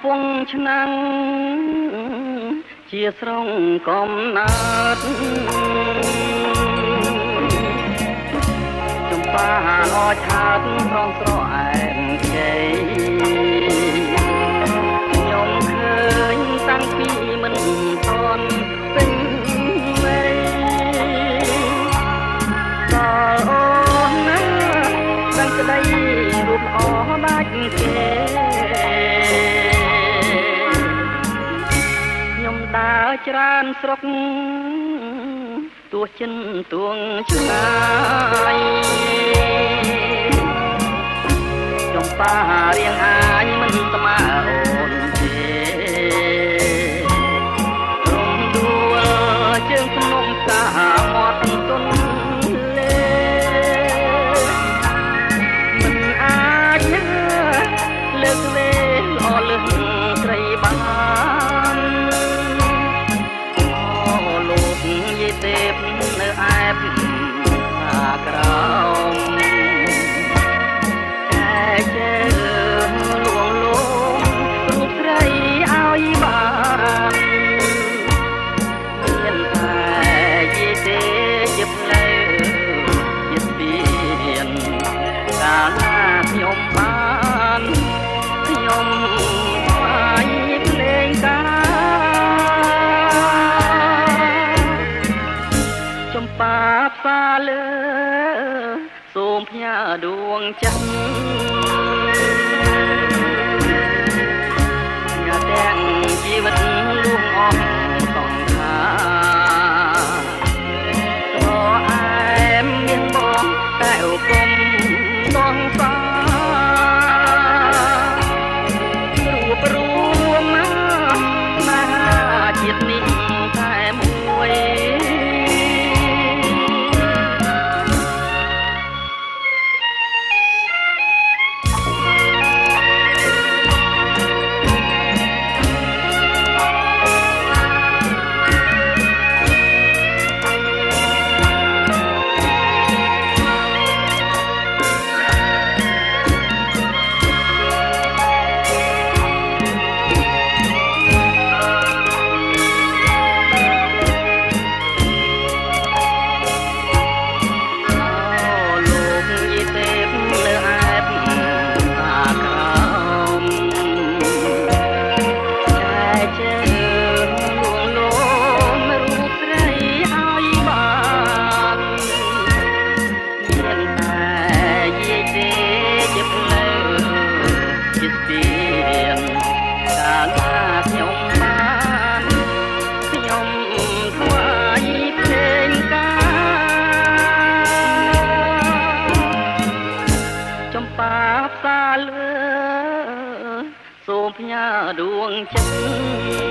ពងឆ្នាំងជាស្រងកំណើតចំបាអឆាតប្រងស្រអែមជ័យខ្ញុំឃើញតាំងពីមិនតន់ពេញវ័យដល់អូនណាតាំងក្តីរូបអស់ដាច់គេដើរច្រើនស្រុកទោះចិនទួងឆ្ងាយចំបារៀងអាយមិនស្មើអូនទេរំដួលជើងភ្នំសាមាត់ទុនលេមិនអាចលើកវេល្អលឹងស្រីបានទេពនៅអែបខាក្រោមតែជើងលួងលោមរូបស្រីឲ្យបានមានតែយេទេជាផ្លូវជាស្ពានកាលណាខ្ញុំបានខ្ញុំស្វាយភ្លេងកាបាផ្សាលើសូមផ្ញើដួងចិត្តញ៉ាទាំងជីវិតលួងអស់សង្ខារអែមមានបងតែអូគុំដងសារូបរួមណាជាតិនេះតែមួយផ្សាលើសូមផ្ញើដួងចិត្ត